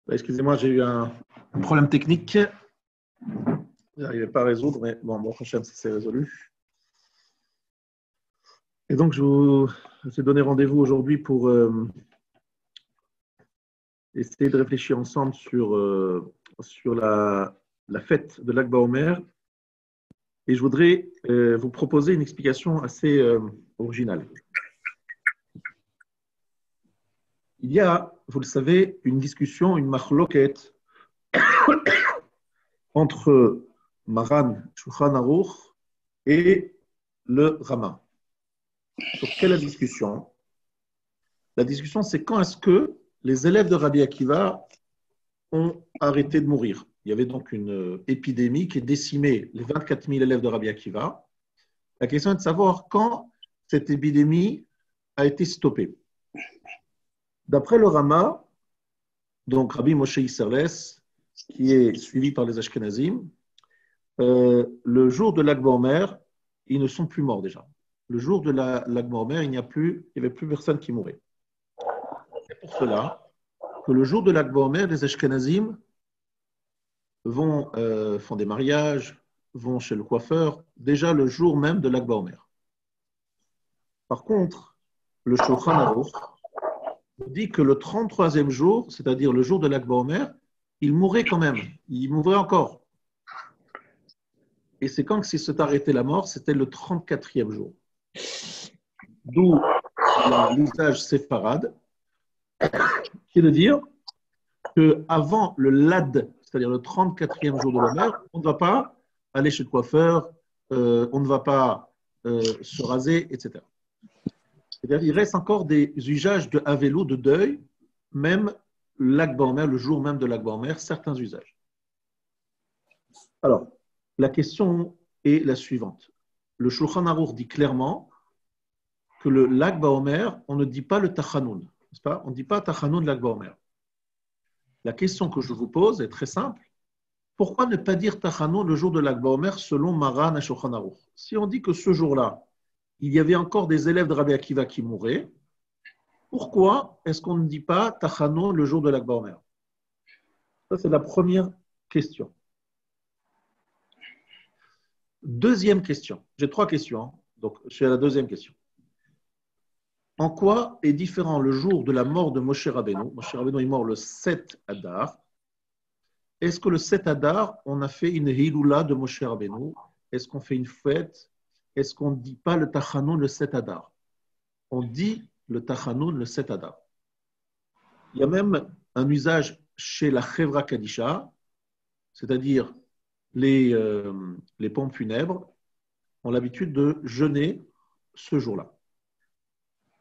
Excusez-moi, j'ai eu un problème technique. Je n'arrivais pas à résoudre, mais bon, prochain, ça s'est résolu. Et donc, je vous ai donné rendez-vous aujourd'hui pour essayer de réfléchir ensemble sur la fête de l'Akba Omer. Et je voudrais vous proposer une explication assez originale. Il y a, vous le savez, une discussion, une machloket entre Maran Shulchan Aruch et le Rama. Sur quelle est la discussion? La discussion, c'est quand est-ce que les élèves de Rabbi Akiva ont arrêté de mourir. Il y avait donc une épidémie qui décimait les 24 000 élèves de Rabbi Akiva. La question est de savoir quand cette épidémie a été stoppée. D'après le Rama, donc Rabbi Moshe Isserles, qui est suivi par les Ashkenazim, le jour de l'Akba Omer, ils ne sont plus morts déjà. Le jour de l'Akba Omer, il n'y avait plus personne qui mourait. C'est pour cela que le jour de l'Akba Omer, les Ashkenazim font des mariages, vont chez le coiffeur, déjà le jour même de l'Akba Omer. Par contre, le Shulchan Aruch dit que le 33e jour, c'est-à-dire le jour de l'Akba Omer, il mourrait quand même, il mourrait encore. Et c'est quand il s'est arrêté la mort, c'était le 34e jour. D'où l'usage séfarade, qui est de dire qu'avant le Lad, c'est-à-dire le 34e jour de l'Omer, on ne va pas aller chez le coiffeur, on ne va pas se raser, etc. C'est-à-dire qu'il reste encore des usages de Havelo, de deuil, même l'Akba Omer, le jour même de l'Akba Omer, certains usages. Alors, la question est la suivante. Le Shulchan Aruch dit clairement que l'Akba Omer, on ne dit pas le Tachanoun, n'est-ce pas? On ne dit pas Tachanoun l'Akba Omer. La question que je vous pose est très simple. Pourquoi ne pas dire Tachanoun le jour de l'Akba Omer selon Maran et Shulchan Aruch? Si on dit que ce jour-là, il y avait encore des élèves de Rabbi Akiva qui mouraient, pourquoi est-ce qu'on ne dit pas Tachanoun le jour de l'Akba Omer? Ça, c'est la première question. Deuxième question. J'ai trois questions, hein. Donc je suis à la deuxième question. En quoi est différent le jour de la mort de Moshe Rabbeinu? Moshe Rabbeinu est mort le 7 Adar. Est-ce que le 7 Adar, on a fait une Hiloula de Moshe Rabbeinu? Est-ce qu'on fait une fête? Est-ce qu'on ne dit pas le Tachanoun le 7 Adar? On dit le Tachanoun le 7 Adar. Il y a même un usage chez la Chevra Kadisha, c'est-à-dire les pompes funèbres ont l'habitude de jeûner ce jour-là.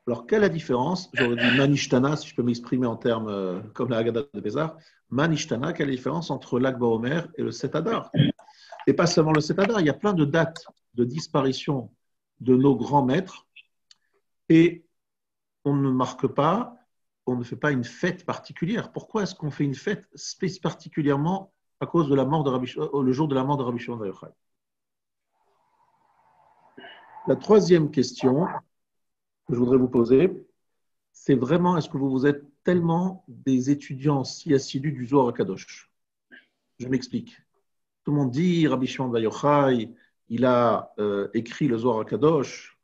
Alors, quelle est la différence? J'aurais dit Manishtana, si je peux m'exprimer en termes comme la Haggadah de Bézard. Manishtana, quelle est la différence entre l'Akba Omer et le 7 Adar? Et pas seulement le 7 Adar, il y a plein de dates de disparition de nos grands maîtres et on ne marque pas, on ne fait pas une fête particulière. Pourquoi est-ce qu'on fait une fête particulièrement à cause de la mort de le jour de la mort de Rabbi Shimon Bar Yochai? La troisième question que je voudrais vous poser, c'est vraiment, est-ce que vous êtes tellement des étudiants si assidus du Zohar HaKadosh? Je m'explique. Tout le monde dit, Rabbi Shimon Bar Yochai, il a écrit le Zohar HaKadosh.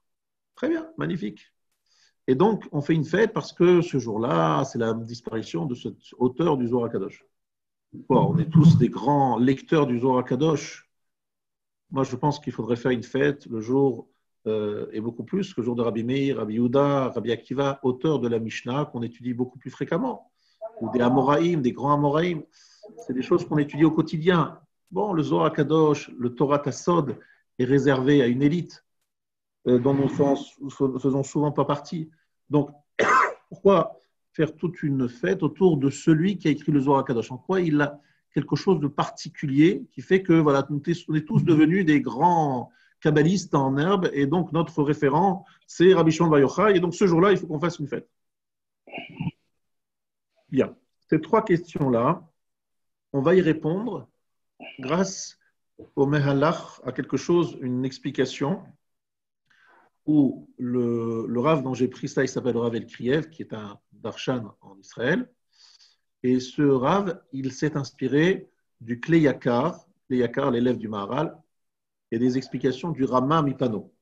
Très bien, magnifique. Et donc, on fait une fête parce que ce jour-là, c'est la disparition de cet auteur du Zohar HaKadosh. Bon, on est tous des grands lecteurs du Zohar HaKadosh. Moi, je pense qu'il faudrait faire une fête le jour, et beaucoup plus, le jour de Rabbi Meir, Rabbi Yehuda, Rabbi Akiva, auteurs de la Mishnah, qu'on étudie beaucoup plus fréquemment, ou des Amoraïm, des grands Amoraïm. C'est des choses qu'on étudie au quotidien. Bon, le Zohar HaKadosh, le Torah Tassod est réservé à une élite dont nous ne faisons souvent pas partie. Donc, pourquoi faire toute une fête autour de celui qui a écrit le Zohar HaKadosh? En quoi il a quelque chose de particulier qui fait que voilà, on est tous devenus des grands kabbalistes en herbe et donc notre référent, c'est Rabbi Shimon Bar Yochai et donc ce jour-là, il faut qu'on fasse une fête. Bien. Ces trois questions-là, on va y répondre grâce au Mehalach, à quelque chose, une explication où le Rav dont j'ai pris ça, il s'appelle le Rav El Kriev, qui est un darshan en Israël. Et ce Rav, il s'est inspiré du Kleyakar, l'élève du Maharal, et des explications du Rama Mipano,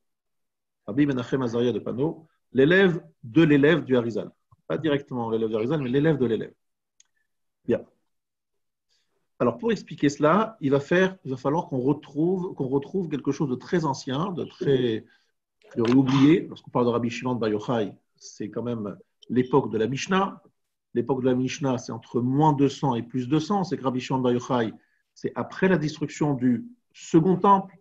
Rabbi Menachem Azaria de Pano, l'élève de l'élève du Harizal. Pas directement l'élève du Harizal, mais l'élève de l'élève. Bien. Alors, pour expliquer cela, il va falloir qu'on retrouve quelque chose de très ancien, de oublié. Lorsqu'on parle de Rabbi Shimon Bar Yochai, c'est quand même l'époque de la Mishnah. L'époque de la Mishnah, c'est entre moins 200 et plus 200. C'est que Rabbi Shimon Bar Yochai, c'est après la destruction du second temple.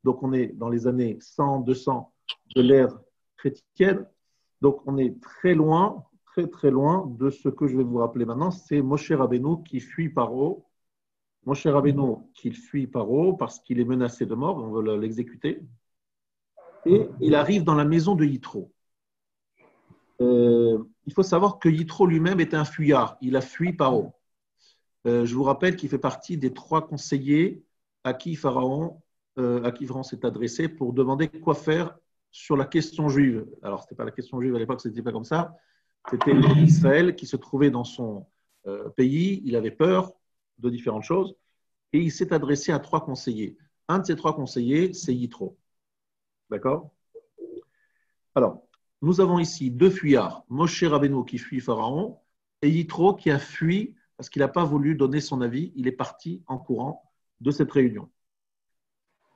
Donc, on est dans les années 100, 200 de l'ère chrétienne. Donc, on est très loin, très, très loin de ce que je vais vous rappeler maintenant. C'est Moshe Rabbeinu qui fuit Paro. Moshe Rabbeinu qui fuit Paro parce qu'il est menacé de mort, on veut l'exécuter. Et il arrive dans la maison de Yitro. Il faut savoir que Yitro lui-même est un fuyard. Il a fui Paro. Je vous rappelle qu'il fait partie des 3 conseillers à qui Pharaon s'est adressé pour demander quoi faire sur la question juive. Alors, ce n'était pas la question juive à l'époque, ce n'était pas comme ça. C'était Israël qui se trouvait dans son pays. Il avait peur de différentes choses. Et il s'est adressé à 3 conseillers. Un de ces 3 conseillers, c'est Yitro. D'accord? Alors, nous avons ici 2 fuyards. Moshe Rabbeinu qui fuit Pharaon et Yitro qui a fui parce qu'il n'a pas voulu donner son avis. Il est parti en courant de cette réunion.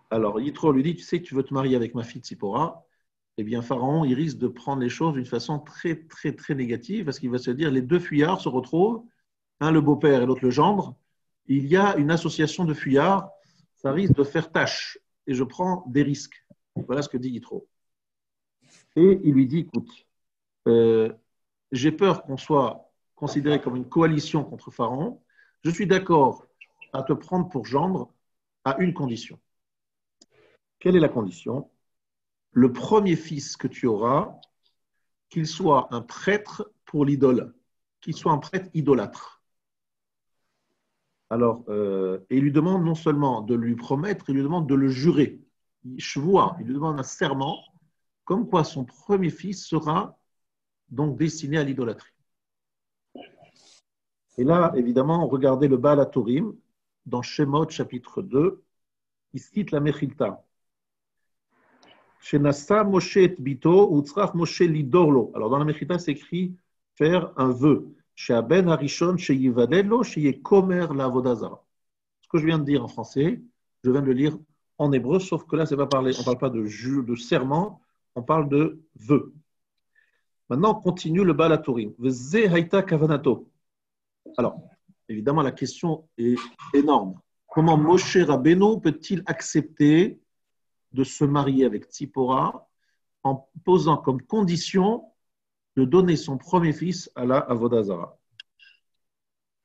Alors, Yitro lui dit, tu sais que tu veux te marier avec ma fille Tzipora. Eh bien, Pharaon, il risque de prendre les choses d'une façon très, très, très négative parce qu'il va se dire, les 2 fuyards se retrouvent, un le beau-père et l'autre le gendre. Il y a une association de fuyards, ça risque de faire tâche et je prends des risques. Voilà ce que dit Yitro. Et il lui dit, écoute, j'ai peur qu'on soit considéré comme une coalition contre Pharaon. Je suis d'accord à te prendre pour gendre à une condition. Quelle est la condition? Le premier fils que tu auras, qu'il soit un prêtre pour l'idole, qu'il soit un prêtre idolâtre. Alors, et il lui demande non seulement de lui promettre, il lui demande de le jurer. Il lui demande un serment, comme quoi son premier fils sera donc destiné à l'idolâtrie. Et là, évidemment, regardez le Baal HaTurim, dans Shemot, chapitre 2, il cite la Mechilta. Shenassa Moshe et Bito, Utzrach Moshe lidorlo. Alors, dans la Mechilta, c'est écrit faire un vœu. Sheaben Harishon, Sheyivadelo, Sheyekomer la Avodazara. Ce que je viens de dire en français, je viens de le lire en hébreu, sauf que là, on ne parle pas de serment, on parle de vœu. Maintenant, on continue le Baal HaTurim. Veze Haïta Kavanato. Alors, évidemment, la question est énorme. Comment Moshe Rabbeinu peut-il accepter de se marier avec Tzipora en posant comme condition de donner son premier fils à la Avodazara?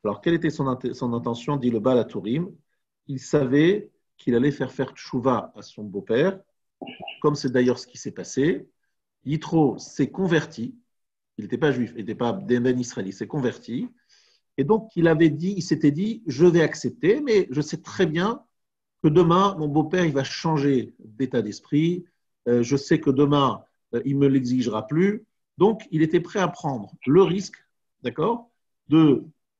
Alors, quelle était son intention, dit le Baal HaTurim? Il savait qu'il allait faire tchouva à son beau-père, comme c'est d'ailleurs ce qui s'est passé. Yitro s'est converti, il n'était pas juif, il n'était pas ben Israël, il s'est converti. Et donc, il s'était dit, je vais accepter, mais je sais très bien que demain, mon beau-père, il va changer d'état d'esprit. Je sais que demain, il ne me l'exigera plus. Donc, il était prêt à prendre le risque, d'accord,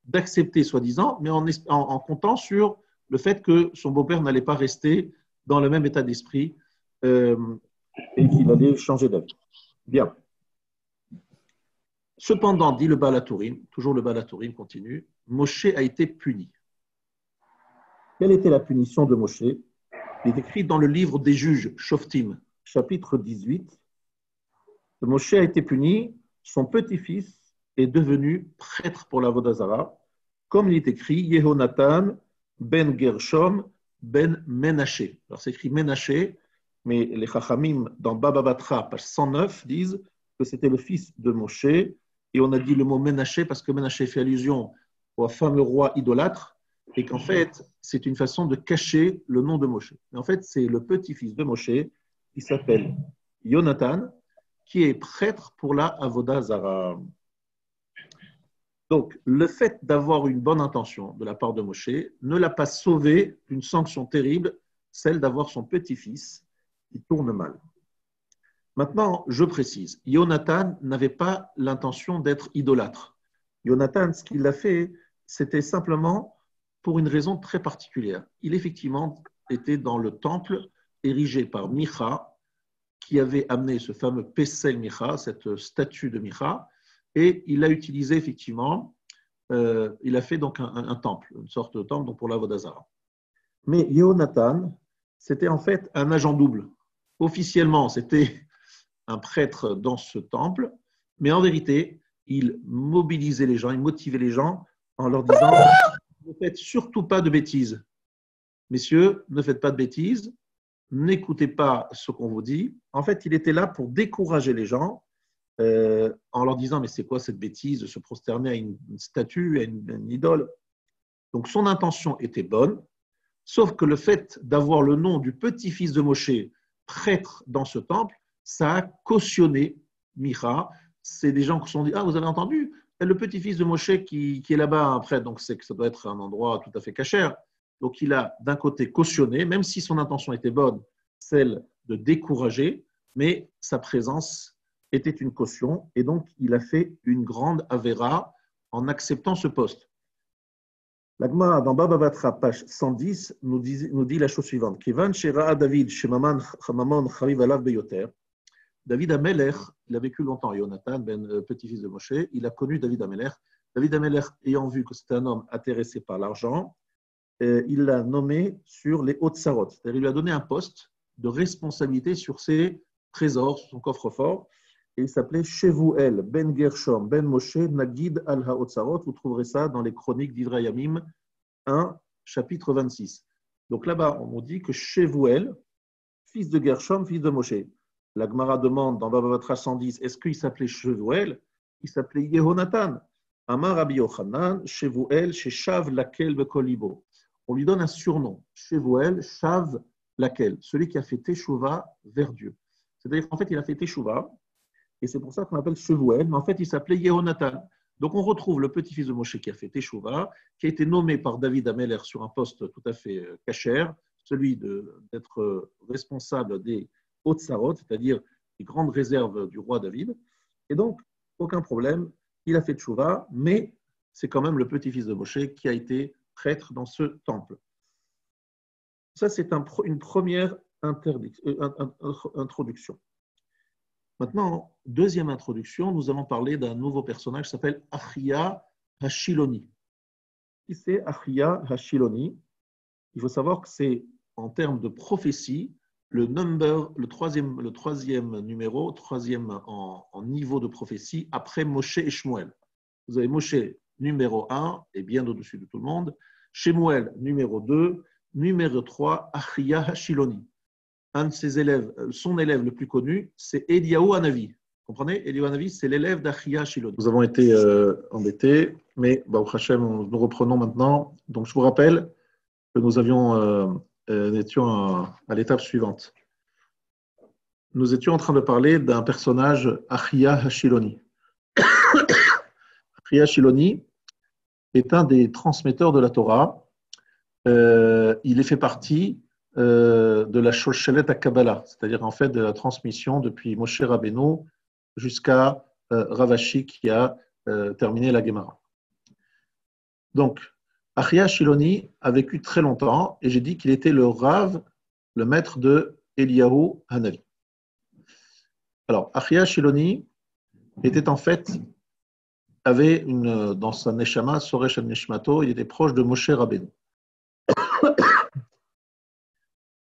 d'accepter soi-disant, mais en comptant sur le fait que son beau-père n'allait pas rester dans le même état d'esprit et qu'il allait changer d'avis. Bien. Cependant, dit le Baal HaTurim, toujours le Baal HaTurim continue, Moshe a été puni. Quelle était la punition de Moshe? Il est écrit dans le livre des juges, Shoftim, chapitre 18. Moshe a été puni, son petit-fils est devenu prêtre pour la Vodazara, comme il est écrit, Yehonatan ben Gershom ben Menaché. Alors c'est écrit Menaché, mais les Chachamim dans Baba Batra, page 109, disent que c'était le fils de Moshe, et on a dit le mot Menaché parce que Menaché fait allusion au fameux roi idolâtre, et qu'en fait, c'est une façon de cacher le nom de Moshe. Mais en fait, c'est le petit-fils de Moshe, qui s'appelle Yonatan, qui est prêtre pour la Avoda Zara. Donc, le fait d'avoir une bonne intention de la part de Moshe ne l'a pas sauvé d'une sanction terrible, celle d'avoir son petit-fils qui tourne mal. Maintenant, je précise, Yonatan n'avait pas l'intention d'être idolâtre. Yonatan, ce qu'il a fait, c'était simplement pour une raison très particulière. Il effectivement était dans le temple érigé par Micha, qui avait amené ce fameux Pesel Micha, cette statue de Micha, et il a utilisé effectivement, il a fait donc un temple, une sorte de temple donc pour l'Avodazara. Mais Yehonatan, c'était en fait un agent double. Officiellement, c'était un prêtre dans ce temple, mais en vérité, il mobilisait les gens, il motivait les gens en leur disant « Ne faites surtout pas de bêtises. Messieurs, ne faites pas de bêtises, n'écoutez pas ce qu'on vous dit. » En fait, il était là pour décourager les gens en leur disant « Mais c'est quoi cette bêtise de se prosterner à une statue, à une idole ?» Donc, son intention était bonne, sauf que le fait d'avoir le nom du petit-fils de Moshe, prêtre dans ce temple, ça a cautionné Micha. C'est des gens qui se sont dit « Ah, vous avez entendu ? Le petit-fils de Moshe qui est là-bas, un prêtre, donc c'est que ça doit être un endroit tout à fait cachère. » Donc il a d'un côté cautionné, même si son intention était bonne, celle de décourager, mais sa présence était une caution, et donc il a fait une grande avéra en acceptant ce poste. La Gemara dans Baba Batra, page 110, nous dit la chose suivante. Kevan shera David shemamon chaviv alav beyoter. David Amelech, il a vécu longtemps, Yonatan, petit-fils de Moshe, il a connu David Amelech. David Amelech, ayant vu que c'était un homme intéressé par l'argent, il l'a nommé sur les hautes sarot. C'est-à-dire, il lui a donné un poste de responsabilité sur ses trésors, sur son coffre-fort. Et il s'appelait Shevuel ben Gershom ben Moshe Nagid al Haotzarot. Vous trouverez ça dans les chroniques d'Ivrayamim 1, chapitre 26. Donc là-bas, on nous dit que Shevuel, fils de Gershom, fils de Moshe. La Gemara demande dans Baba Batra 110, est-ce qu'il s'appelait Shevuel? Il s'appelait Yehonatan. Amar Rabbi Yochanan, Shevuel, Sheshav lakel bekolibo. On lui donne un surnom, Shevuel, Shav lakel, celui qui a fait Teshuvah vers Dieu. C'est-à-dire qu'en fait, il a fait Teshuvah, et c'est pour ça qu'on l'appelle Shevuel, mais en fait, il s'appelait Yehonatan. Donc, on retrouve le petit-fils de Moshe qui a fait Teshuvah, qui a été nommé par David Ameler sur un poste tout à fait cachère, celui d'être responsable des hautes sarot, c'est-à-dire les grandes réserves du roi David. Et donc, aucun problème, il a fait Teshuvah, mais c'est quand même le petit-fils de Moshe qui a été prêtre dans ce temple. Ça, c'est une première introduction. Maintenant, deuxième introduction, nous allons parler d'un nouveau personnage qui s'appelle Achia Hashiloni. Qui c'est Achia Hashiloni? Il faut savoir que c'est, en termes de prophétie, le troisième numéro, troisième en niveau de prophétie, après Moshe et Shmuel. Vous avez Moshe numéro 1, et bien au-dessus de tout le monde, Shmuel numéro 2, numéro 3, Achia Hashiloni. Un de ses élèves, son élève le plus connu, c'est Eliyahu Hanavi. Vous comprenez? Eliyahu Hanavi, c'est l'élève d'Achia Hashiloni. Nous avons été embêtés, mais Baruch Hashem, nous reprenons maintenant. Donc, je vous rappelle que nous étions à l'étape suivante. Nous étions en train de parler d'un personnage, Achia Hashiloni. Achia Hashiloni est un des transmetteurs de la Torah. Il fait partie de la Sholchelet HaKabbalah, c'est-à-dire en fait de la transmission depuis Moshe Rabbeinu jusqu'à Rav Ashi qui a terminé la Gemara. Donc, Achia Hashiloni a vécu très longtemps et j'ai dit qu'il était le Rav, le maître de Eliyahu Hanavi. Alors, Achia Hashiloni était en fait, avait dans sa Neshama, Soresh al-Neshmato, il était proche de Moshe Rabbeinu.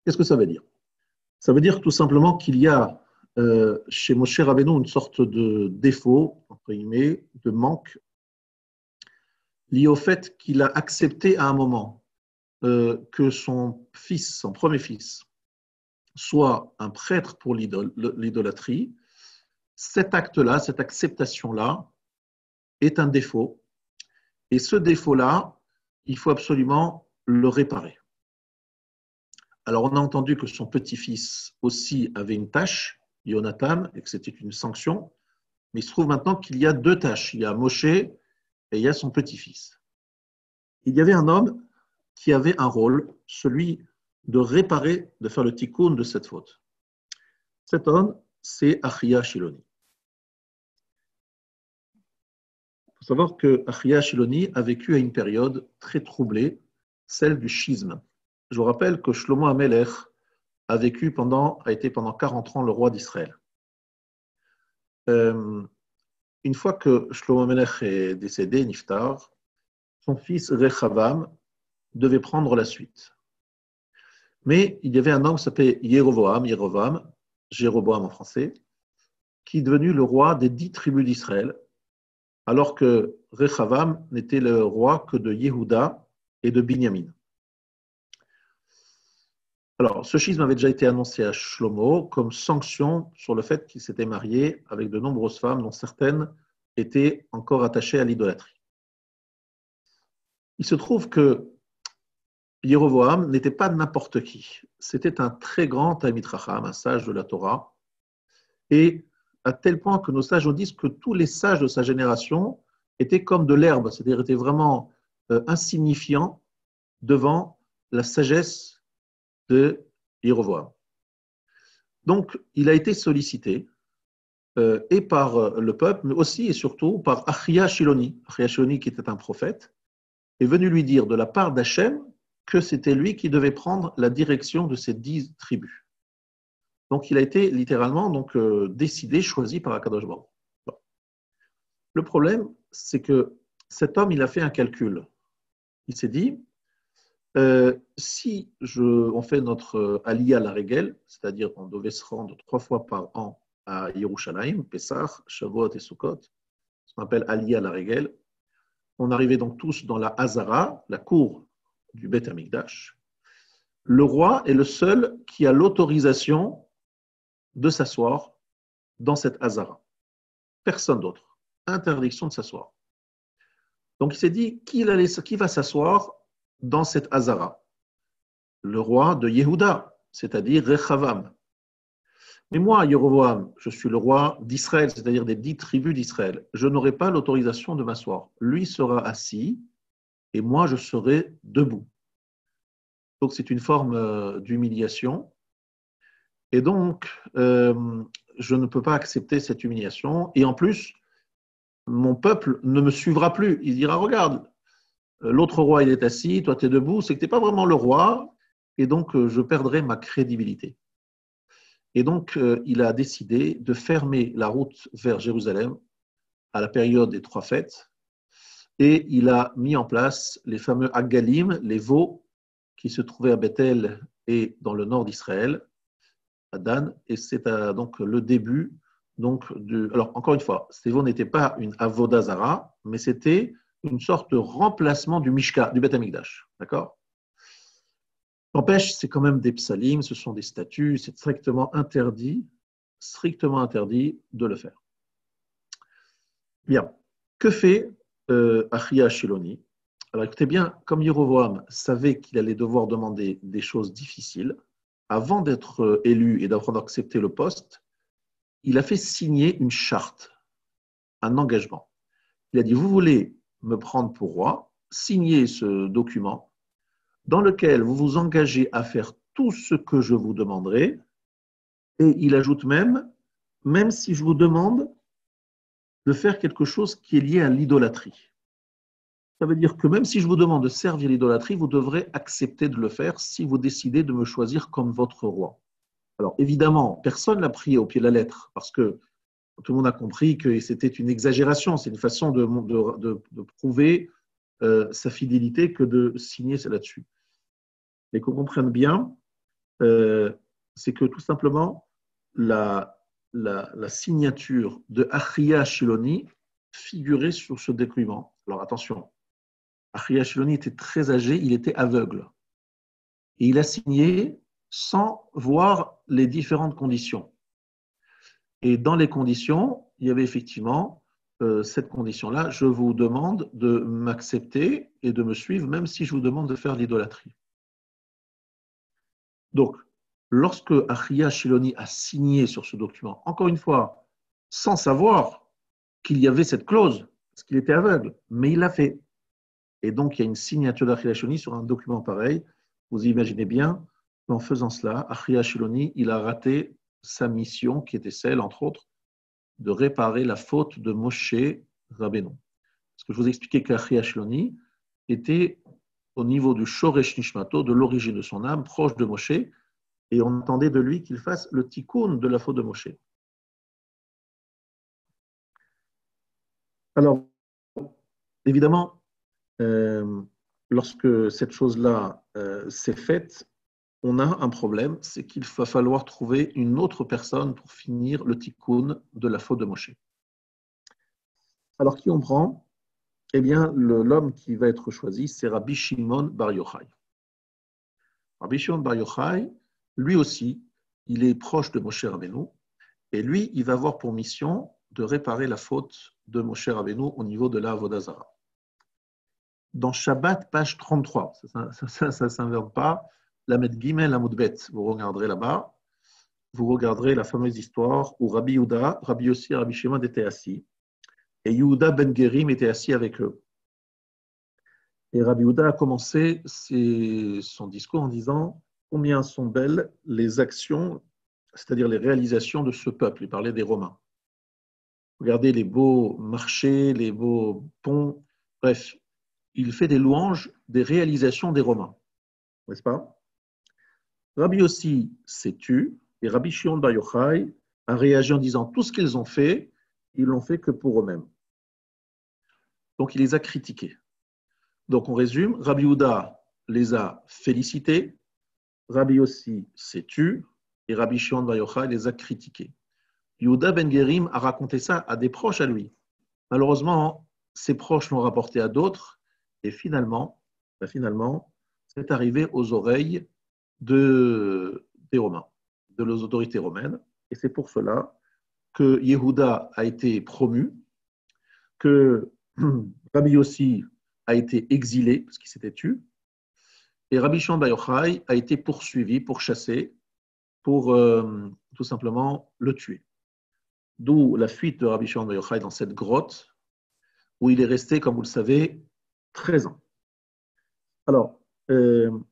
Qu'est-ce que ça veut dire? Ça veut dire tout simplement qu'il y a chez Moshe Rabbeinu une sorte de défaut, entre guillemets, de manque, lié au fait qu'il a accepté à un moment que son fils, son premier fils, soit un prêtre pour l'idolâtrie. Cet acte-là, cette acceptation-là, est un défaut. Et ce défaut-là, il faut absolument le réparer. Alors, on a entendu que son petit-fils aussi avait une tâche, Yonatan, et que c'était une sanction. Mais il se trouve maintenant qu'il y a deux tâches. Il y a Moshe et il y a son petit-fils. Il y avait un homme qui avait un rôle, celui de réparer, de faire le tikkun de cette faute. Cet homme, c'est Achia Hashiloni. faut savoir que Achia Shiloni a vécu à une période très troublée, celle du schisme. Je vous rappelle que Shlomo HaMelech a été pendant 40 ans le roi d'Israël. Une fois que Shlomo HaMelech est décédé, Niftar, son fils Rechavam devait prendre la suite. Mais il y avait un homme qui s'appelait Jéroboam en français, qui est devenu le roi des 10 tribus d'Israël, alors que Rechavam n'était le roi que de Yehuda et de Binyamin. Alors, ce schisme avait déjà été annoncé à Shlomo comme sanction sur le fait qu'il s'était marié avec de nombreuses femmes, dont certaines étaient encore attachées à l'idolâtrie. Il se trouve que Jéroboam n'était pas n'importe qui. C'était un très grand Talmid Chacham, un sage de la Torah, et à tel point que nos sages nous disent que tous les sages de sa génération étaient comme de l'herbe, c'est-à-dire étaient vraiment insignifiants devant la sagesse de Jéroboam. Donc, il a été sollicité et par le peuple, mais aussi et surtout par Achia Shiloni. Achia Shiloni, qui était un prophète, est venu lui dire de la part d'Hachem que c'était lui qui devait prendre la direction de ces 10 tribus. Donc, il a été littéralement décidé, choisi par Akadosh Baruch. Bon. Le problème, c'est que cet homme, il a fait un calcul. Il s'est dit, si on fait notre Aliyah la Regel, c'est-à-dire on devait se rendre 3 fois par an à Yerushalayim, Pessah, Shavuot et Sukkot, ce qu'on appelle Aliyah la Regel, on arrivait donc tous dans la Hazara, la cour du Beth Amikdash. Le roi est le seul qui a l'autorisation de s'asseoir dans cette Hazara. Personne d'autre. Interdiction de s'asseoir. Donc il s'est dit, qui va s'asseoir dans cette Hazara? Le roi de Yehuda, c'est-à-dire Rechavam. Mais moi, Jéroboam, je suis le roi d'Israël, c'est-à-dire des 10 tribus d'Israël. Je n'aurai pas l'autorisation de m'asseoir. Lui sera assis et moi, je serai debout. Donc c'est une forme d'humiliation. Et donc, je ne peux pas accepter cette humiliation. Et en plus, mon peuple ne me suivra plus. Il dira, regarde, l'autre roi, il est assis, toi, tu es debout. C'est que tu n'es pas vraiment le roi. Et donc, je perdrai ma crédibilité. Et donc, il a décidé de fermer la route vers Jérusalem à la période des 3 fêtes. Et il a mis en place les fameux Agalim, les veaux, qui se trouvaient à Bethel et dans le nord d'Israël, à Dan, et c'est donc le début. Alors, encore une fois, ces veaux n'étaient pas une Avodah Zara, mais c'était une sorte de remplacement du Mishka, du Beth Amikdash. D'accord? N'empêche, c'est quand même des psalim, ce sont des statuts, c'est strictement interdit de le faire. Bien, que fait Achia Shiloni? Alors écoutez bien, comme Jéroboam savait qu'il allait devoir demander des choses difficiles, avant d'être élu et d'avoir accepté le poste, il a fait signer une charte, un engagement. Il a dit, vous voulez me prendre pour roi, signez ce document dans lequel vous vous engagez à faire tout ce que je vous demanderai, et il ajoute même si je vous demande de faire quelque chose qui est lié à l'idolâtrie. Ça veut dire que même si je vous demande de servir l'idolâtrie, vous devrez accepter de le faire si vous décidez de me choisir comme votre roi. Alors évidemment, personne ne l'a pris au pied de la lettre, parce que tout le monde a compris que c'était une exagération, c'est une façon de prouver sa fidélité que de signer là-dessus. Mais qu'on comprenne bien, c'est que tout simplement, la signature de Achia Shiloni figurait sur ce document. Alors attention, Achia Shiloni était très âgé, il était aveugle. Et il a signé sans voir les différentes conditions. Et dans les conditions, il y avait effectivement cette condition-là, je vous demande de m'accepter et de me suivre, même si je vous demande de faire l'idolâtrie. Donc, lorsque Achia Shiloni a signé sur ce document, encore une fois, sans savoir qu'il y avait cette clause, parce qu'il était aveugle, mais il l'a fait. Et donc, il y a une signature d'Achia Shiloni sur un document pareil. Vous imaginez bien qu'en faisant cela, Achia Shiloni, il a raté sa mission, qui était celle, entre autres, de réparer la faute de Moshe Rabbeinu. Parce que je vous ai expliqué qu'Achia Shiloni était au niveau du Shoresh Nishmato, de l'origine de son âme, proche de Moshe, et on attendait de lui qu'il fasse le tikkun de la faute de Moshe. Alors, évidemment, lorsque cette chose-là s'est faite, on a un problème, c'est qu'il va falloir trouver une autre personne pour finir le tikkun de la faute de Moshe. Alors, qui on prend? Eh bien, l'homme qui va être choisi, c'est Rabbi Shimon Bar Yochai. Rabbi Shimon Bar Yochai, lui aussi, il est proche de Moshe Rabbeinu, et lui, il va avoir pour mission de réparer la faute de Moshe Rabbeinu au niveau de la Avodah Zarah. Dans Shabbat, page 33, ça ne s'invente pas, la Med Gimel Amoudbet, vous regarderez là-bas, vous regarderez la fameuse histoire où Rabbi Yehuda, Rabbi Yossi et Rabbi Shimon étaient assis, et Yehuda ben Gerim était assis avec eux. Et Rabbi Yehuda a commencé son discours en disant combien sont belles les actions, c'est-à-dire les réalisations de ce peuple. Il parlait des Romains. Regardez les beaux marchés, les beaux ponts, bref, il fait des louanges des réalisations des Romains, n'est-ce pas? Rabbi Yossi s'est tu, et Rabbi Shimon Bar Yochai a réagi en disant tout ce qu'ils ont fait, ils l'ont fait que pour eux-mêmes. Donc il les a critiqués. Donc on résume, Rabbi Yehuda les a félicités, Rabbi Yossi s'est tu, et Rabbi Shimon Bar Yochai les a critiqués. Yehuda ben Gerim a raconté ça à des proches à lui. Malheureusement, ses proches l'ont rapporté à d'autres, et finalement, c'est arrivé aux oreilles des Romains, de les autorités romaines, et c'est pour cela que Yehuda a été promu, que Rabbi Yossi a été exilé, parce qu'il s'était tué, et Rabbi Shimon Bar Yochai a été poursuivi, pourchassé, pour tout simplement le tuer. D'où la fuite de Rabbi Shimon Bar Yochai dans cette grotte, où il est resté, comme vous le savez, 13 ans. Alors, il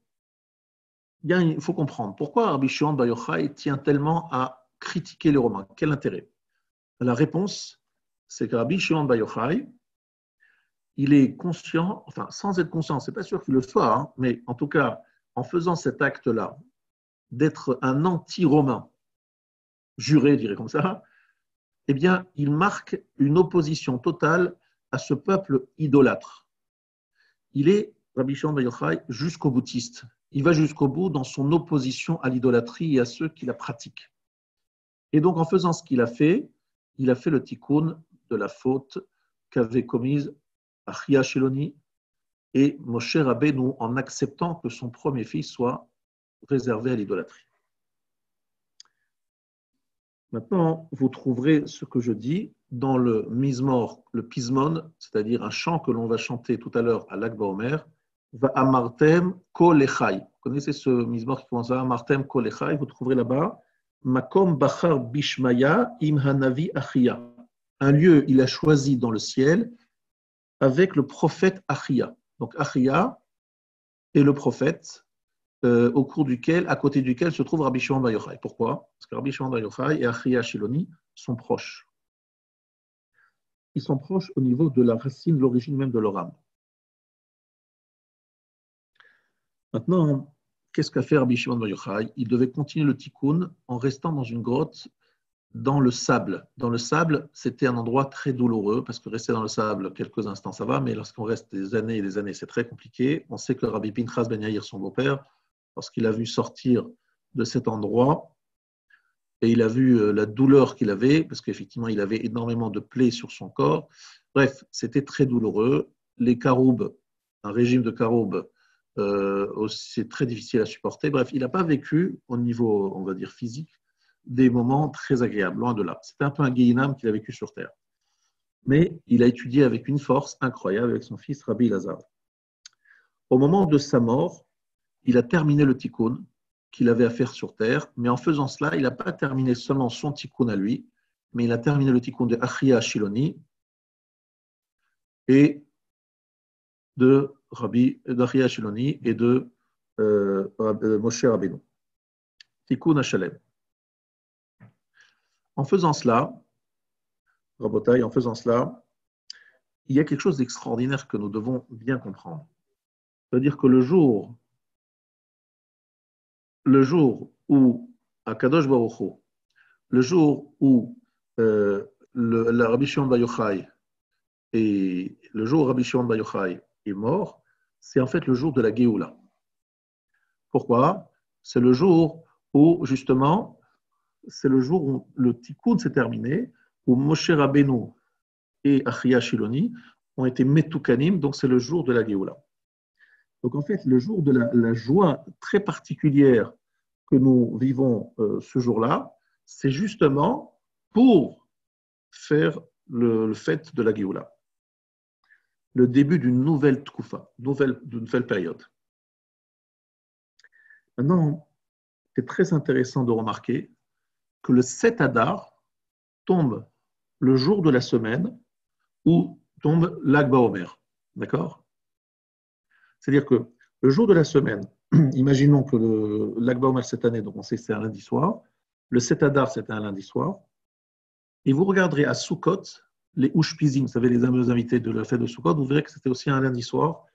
faut comprendre pourquoi Rabbi Shimon Bar Yochai tient tellement à critiquer les Romains. Quel intérêt? La réponse, c'est que Rabbi Shimon Bar Yochai, il est conscient, enfin sans être conscient, c'est pas sûr qu'il le soit, hein, mais en tout cas, en faisant cet acte-là, d'être un anti-romain, juré, je dirais comme ça, eh bien, il marque une opposition totale à ce peuple idolâtre. Il est, Rabbi Shimon Bar Yochai, jusqu'au boutiste. Il va jusqu'au bout dans son opposition à l'idolâtrie et à ceux qui la pratiquent. Et donc, en faisant ce qu'il a fait le tikkun de la faute qu'avait commise Achia Shiloni et Moshe Rabbeinu en acceptant que son premier fils soit réservé à l'idolâtrie. Maintenant, vous trouverez ce que je dis dans le Mizmor, le Pismon, c'est-à-dire un chant que l'on va chanter tout à l'heure à Lag BaOmer, Va Amartem Kol Echai. Vous connaissez ce Mizmor qui commence à Amartem Kol Echai, vous trouverez là-bas Makom Bachar Bishmaya Im Hanavi Achia. Un lieu, il a choisi dans le ciel avec le prophète Achia. Donc Achia est le prophète au cours duquel, à côté duquel se trouve Rabbi Shimon Bar Yochai. Pourquoi? Parce que Rabbi Shimon Bar Yochai et Achia Shiloni sont proches. Ils sont proches au niveau de la racine, de l'origine même de leur âme. Maintenant, qu'est-ce qu'a fait Rabbi Shimon Bar Yochai? Il devait continuer le tikkun en restant dans une grotte dans le sable. Dans le sable, c'était un endroit très douloureux parce que rester dans le sable quelques instants, ça va, mais lorsqu'on reste des années et des années, c'est très compliqué. On sait que Rabbi Pinchas ben Yair, son beau-père, lorsqu'il a vu sortir de cet endroit et il a vu la douleur qu'il avait, parce qu'effectivement, il avait énormément de plaies sur son corps. Bref, c'était très douloureux. Les caroubes, un régime de caroubes, c'est très difficile à supporter. Bref, il n'a pas vécu au niveau, on va dire, physique, des moments très agréables, loin de là. C'était un peu un Guéhinam qu'il a vécu sur Terre. Mais il a étudié avec une force incroyable avec son fils Rabbi Elazar. Au moment de sa mort, il a terminé le tikkun qu'il avait à faire sur Terre, mais en faisant cela, il n'a pas terminé seulement son tikkun à lui, mais il a terminé le tikkun de Achia Shiloni et de d'Achia Shiloni et de Moshe Rabbeinu. Tikkun Hashalem. En faisant cela, Rabotai, il y a quelque chose d'extraordinaire que nous devons bien comprendre. C'est-à-dire que le jour où Akadosh Baruch Hu, le jour où le Rabbi Shimon Bar Yochai et le jour où Rabbi Shimon Bar Yochai est mort, c'est en fait le jour de la Géoula. Pourquoi? C'est le jour où, justement, c'est le jour où le Tikkun s'est terminé, où Moshe Rabbeinu et Achia Shiloni ont été Metukanim, donc c'est le jour de la Géoula. Donc en fait, le jour de la joie très particulière que nous vivons ce jour-là, c'est justement pour faire le fête de la Géoula, le début d'une nouvelle Tkoufa, d'une nouvelle période. Maintenant, c'est très intéressant de remarquer que le 7 Adar tombe le jour de la semaine où tombe l'Ag Baomer. D'accord? C'est-à-dire que le jour de la semaine, imaginons que l'Ag Baomer cette année, donc on sait que c'est un lundi soir, le 7 Adar c'était un lundi soir, et vous regarderez à Sukkot, les Ushpizim, vous savez, les invités de la fête de Sukkot, vous verrez que c'était aussi un lundi soir,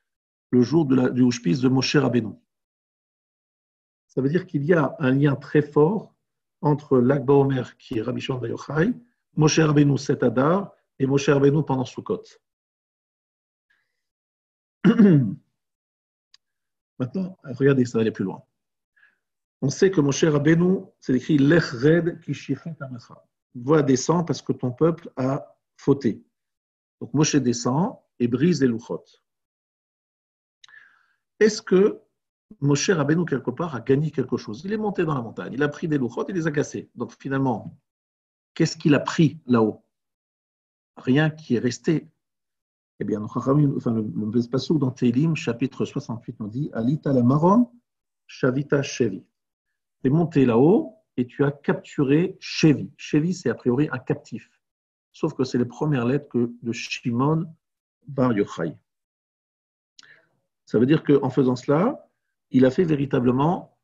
le jour du Ushpiz de Moshe Rabbeinu. Ça veut dire qu'il y a un lien très fort entre l'Ag Baomer, qui est Rabbi Shimon Bar Yochai, Moshe Rabbeinu 7 Adar, et Moshe Rabbeinu pendant Sukkot. Maintenant, regardez, ça va aller plus loin. On sait que Moshe Rabbeinu, c'est écrit Lech Red Kishichet Amecha. Va descendre parce que ton peuple a fauté. Donc Moshe descend et brise les louchot. Est-ce que Moshe Rabbeinu, quelque part, a gagné quelque chose? Il est monté dans la montagne, il a pris des louchot et les a cassés. Donc finalement, qu'est-ce qu'il a pris là-haut? Rien qui est resté. Eh bien, le passage dans Teilim, chapitre 68, nous dit Alita la maron, shavita shevi. Tu es monté là-haut et tu as capturé Shevi. Shevi, c'est a priori un captif. Sauf que c'est les premières lettres de Shimon Bar Yochai. Ça veut dire qu'en faisant cela, il a fait véritablement,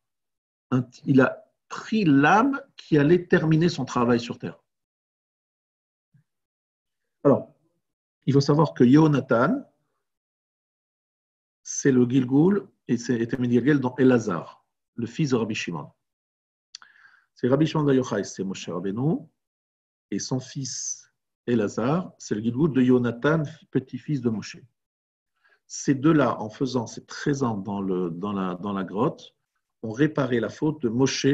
il a pris l'âme qui allait terminer son travail sur terre. Alors, il faut savoir que Yehonatan, c'est le Gilgoul, et c'est Gilgul dans Elazar, le fils de Rabbi Shimon. C'est Rabbi Shimon Bar Yochai, c'est Moshe Rabbeinu, et son fils Elazar, c'est le Gilgoul de Yehonatan, petit-fils de Moshe. Ces deux-là, en faisant ces 13 ans dans la grotte, ont réparé la faute de Moshe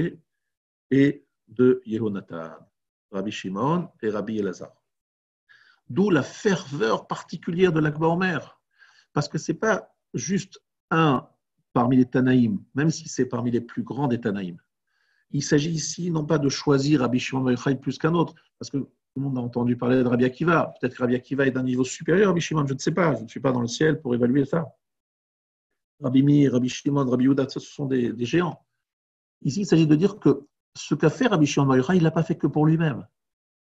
et de Yehonatan, Rabbi Shimon et Rabbi Elazar. D'où la ferveur particulière de l'Akba Omer, parce que ce n'est pas juste un parmi les Tanaïm, même si c'est parmi les plus grands des Tanaïm. Il s'agit ici non pas de choisir Rabbi Shimon Bar Yochai plus qu'un autre, parce que tout le monde a entendu parler de Rabbi Akiva. Peut-être que Rabbi Akiva est d'un niveau supérieur à Rabbi Shimon, je ne sais pas, je ne suis pas dans le ciel pour évaluer ça. Rabbi Meir, Rabbi Shimon, Rabbi Yehuda, ce sont des géants. Ici, il s'agit de dire que ce qu'a fait Rabbi Shimon Bar Yochai, il ne l'a pas fait que pour lui-même.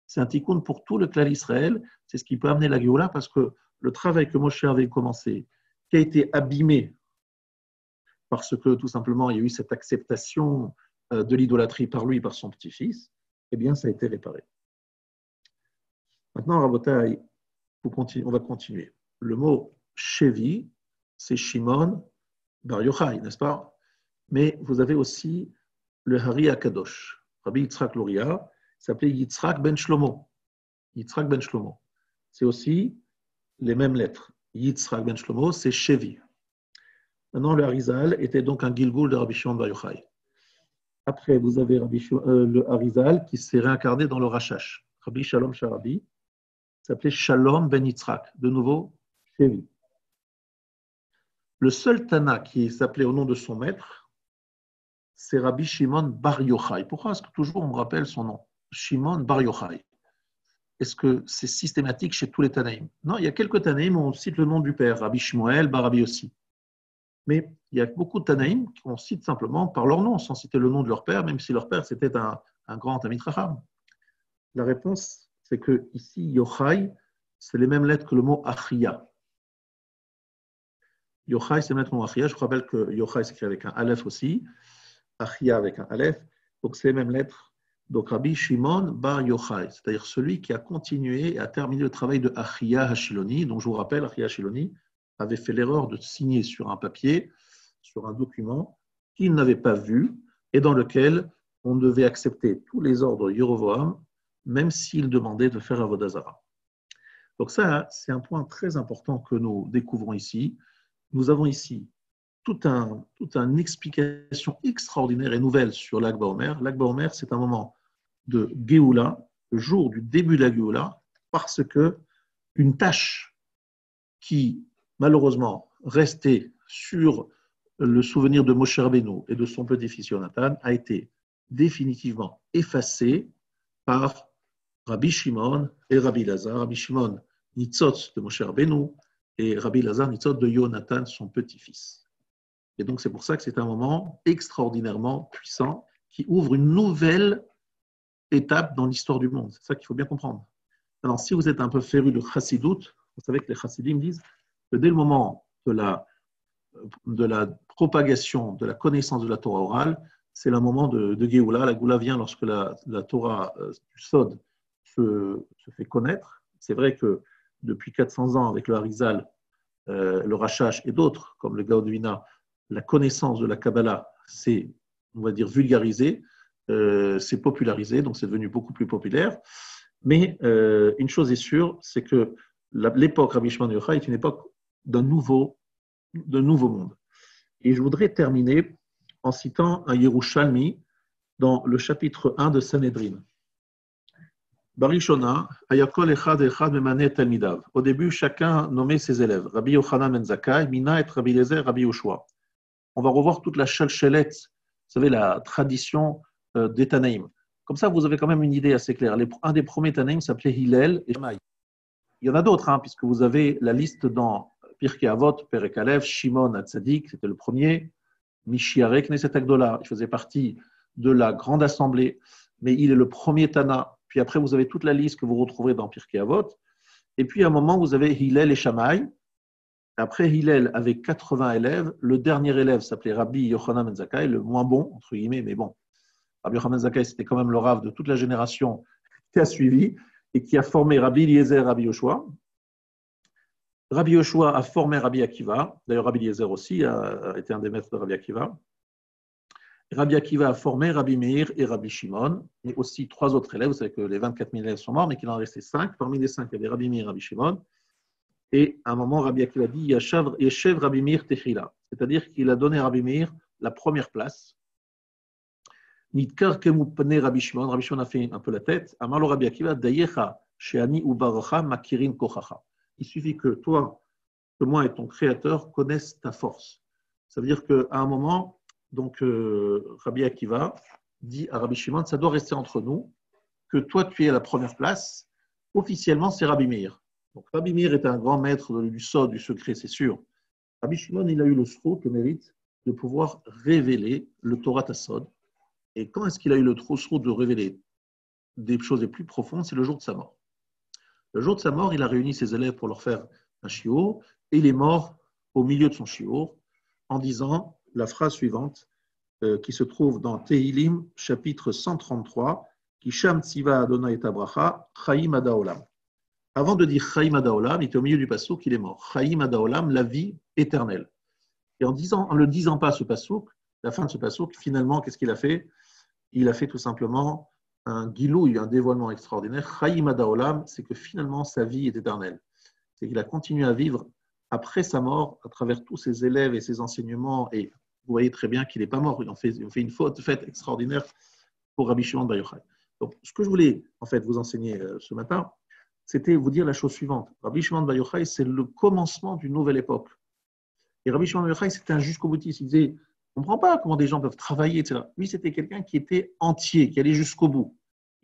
C'est un tikkun pour tout le clan Israël. C'est ce qui peut amener la Géoula, parce que le travail que Moshe avait commencé, qui a été abîmé parce que tout simplement il y a eu cette acceptation de l'idolâtrie par lui et par son petit-fils, eh bien ça a été réparé. Maintenant, Rabotai, on va continuer. Le mot Shevi, c'est Shimon Bar Yochai, n'est-ce pas? Mais vous avez aussi le Hari Akadosh. Rabbi Yitzhak Luria s'appelait Yitzhak ben Shlomo. Yitzhak ben Shlomo. C'est aussi les mêmes lettres. Yitzhak ben Shlomo, c'est Shevi. Maintenant, le Harizal était donc un Gilgoul de Rabbi Shimon Bar Yochai. Après, vous avez le Harizal qui s'est réincarné dans le Rashash. Rabbi Shalom Sharabi s'appelait Shalom ben Yitzhak. De nouveau, Shevi. Le seul Tana qui s'appelait au nom de son maître, c'est Rabbi Shimon Bar Yochai. Pourquoi est-ce que toujours on me rappelle son nom? Shimon Bar Yochai. Est-ce que c'est systématique chez tous les Tanaïm? Non, il y a quelques Tanaïm où on cite le nom du père, Rabbi Shmuel, Bar Rabbi aussi. Mais il y a beaucoup de Tanaïm qu'on cite simplement par leur nom, sans citer le nom de leur père, même si leur père c'était un grand Talmid Chacham. La réponse, c'est que ici, Yochai, c'est les mêmes lettres que le mot Achia. Yochai, c'est les mêmes lettres que le mot Achia. Je vous rappelle que Yochai s'écrit avec un Aleph aussi, Achia avec un Aleph, donc c'est les mêmes lettres Donc Rabbi Shimon Bar Yochai, c'est-à-dire celui qui a continué et a terminé le travail de Achia Hashiloni. Donc je vous rappelle, Achia Hashiloni avait fait l'erreur de signer sur un papier, sur un document qu'il n'avait pas vu et dans lequel on devait accepter tous les ordres de Yeroboam, même s'il demandait de faire Avodah Zarah. Donc ça, c'est un point très important que nous découvrons ici. Nous avons ici toute une explication extraordinaire et nouvelle sur l'Ag BaOmer. L'Ag BaOmer, c'est un moment de Géoula, le jour du début de la Géoula, parce que une tâche qui, malheureusement, restait sur le souvenir de Moshe Rabbeinu et de son petit-fils Yonatan a été définitivement effacée par Rabbi Shimon et Rabbi Lazar. Rabbi Shimon, Nitzot de Moshe Rabbeinu, et Rabbi Lazar, Nitzot de Yonatan, son petit-fils. Et donc, c'est pour ça que c'est un moment extraordinairement puissant qui ouvre une nouvelle étape dans l'histoire du monde. C'est ça qu'il faut bien comprendre. Alors, si vous êtes un peu féru de Chassidout, vous savez que les Chassidim disent que dès le moment de la propagation, de la connaissance de la Torah orale, c'est le moment de Géoula. La Géoula vient lorsque la Torah du Sod se fait connaître. C'est vrai que depuis 400 ans, avec le Harizal, le Rashash et d'autres, comme le Gaon de Vilna, la connaissance de la Kabbalah s'est, on va dire, vulgarisée, s'est popularisée, donc c'est devenu beaucoup plus populaire. Mais une chose est sûre, c'est que l'époque Rabbi Shimon Yochai est une époque d'un nouveau monde. Et je voudrais terminer en citant un Yerushalmi dans le chapitre 1 de Sanhedrin. Barishona, Ayakol Echad Echad Memane Talmidav. Au début, chacun nommait ses élèves. Rabbi Yochanan ben Zakkai, Mina et Rabbi Eliezer, Rabbi Yoshua. On va revoir toute la chalchelette, vous savez, la tradition des Tanaïm. Comme ça, vous avez quand même une idée assez claire. Un des premiers Tanaïm s'appelait Hillel et Shammai. Il y en a d'autres, puisque vous avez la liste dans Pirkei Avot, Perek Alev, Shimon Hatzadik, c'était le premier, Mishiarek Knesset Agdola, il faisait partie de la grande assemblée, mais il est le premier Tana. Puis après, vous avez toute la liste que vous retrouverez dans Pirkei Avot. Et puis à un moment, vous avez Hillel et Shammai. Après Hillel, avec 80 élèves, le dernier élève s'appelait Rabbi Yochanan ben Zakkai, le moins bon, entre guillemets, mais bon. Rabbi Yochanan ben Zakkai, c'était quand même le Rav de toute la génération qui a suivi et qui a formé Rabbi Eliezer, Rabbi Yoshua. Rabbi Yoshua a formé Rabbi Akiva. D'ailleurs, Rabbi Eliezer aussi a été un des maîtres de Rabbi Akiva. Rabbi Akiva a formé Rabbi Meir et Rabbi Shimon, et aussi 3 autres élèves. Vous savez que les 24 000 élèves sont morts, mais qu'il en restait 5. Parmi les 5, il y avait Rabbi Meir et Rabbi Shimon. Et à un moment, Rabbi Akiva dit Yeshev Rabbi Meir Techila, c'est-à-dire qu'il a donné à Rabbi Meir la première place. Nitkar Kemu Pene Rabbi Shimon. Rabbi Shimon a fait un peu la tête. Amalo Rabbi Akiva Dayecha Sheani Ubaracha Makirin Kochacha. Il suffit que toi, que moi et ton créateur connaissent ta force. Ça veut dire qu'à un moment, donc Rabbi Akiva dit à Rabbi Shimon, ça doit rester entre nous, que toi tu es à la première place. Officiellement, c'est Rabbi Meir. Donc Rabbi Meir est un grand maître du sod, du secret, c'est sûr. Rabbi Shimon, il a eu le srout, le mérite de pouvoir révéler le Torah Tassod. Et quand est-ce qu'il a eu le srout de révéler des choses les plus profondes? C'est le jour de sa mort. Le jour de sa mort, il a réuni ses élèves pour leur faire un shiur, et il est mort au milieu de son shiur en disant la phrase suivante qui se trouve dans Tehilim, chapitre 133, Kisham Tziva Adonai et Abracha, Chaim Adaolam. Avant de dire Chaim Adaolam, il était au milieu du passouk, il est mort. Chaim Adaolam, la vie éternelle. Et en ne le disant pas ce passouk, la fin de ce passouk, finalement, qu'est-ce qu'il a fait? Il a fait tout simplement un gilouï, un dévoilement extraordinaire. Chaim Adaolam, c'est que finalement sa vie est éternelle. C'est qu'il a continué à vivre après sa mort, à travers tous ses élèves et ses enseignements. Et vous voyez très bien qu'il n'est pas mort. Il fait une fête extraordinaire pour Rabbi Shimon Bar Yochai. Donc, ce que je voulais en fait vous enseigner ce matin, c'était vous dire la chose suivante. Rabbi Shimon Bar Yochai, c'est le commencement d'une nouvelle époque. Et Rabbi Shimon Bar Yochai, c'était un jusqu'au boutiste. Il disait, on ne comprend pas comment des gens peuvent travailler, etc. Lui, c'était quelqu'un qui était entier, qui allait jusqu'au bout.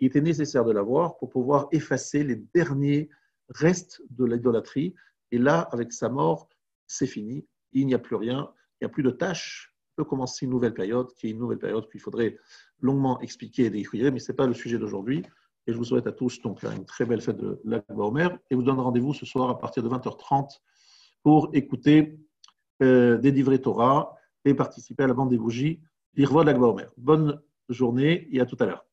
Il était nécessaire de l'avoir pour pouvoir effacer les derniers restes de l'idolâtrie. Et là, avec sa mort, c'est fini. Il n'y a plus rien. Il n'y a plus de tâches. On peut commencer une nouvelle période, qui est une nouvelle période qu'il faudrait longuement expliquer et décrire, mais ce n'est pas le sujet d'aujourd'hui. Et je vous souhaite à tous donc une très belle fête de Lag BaOmer. Et vous donne rendez-vous ce soir à partir de 20h30 pour écouter des livrets Torah et participer à la bande des bougies, l'Irva de Lag BaOmer. Bonne journée et à tout à l'heure.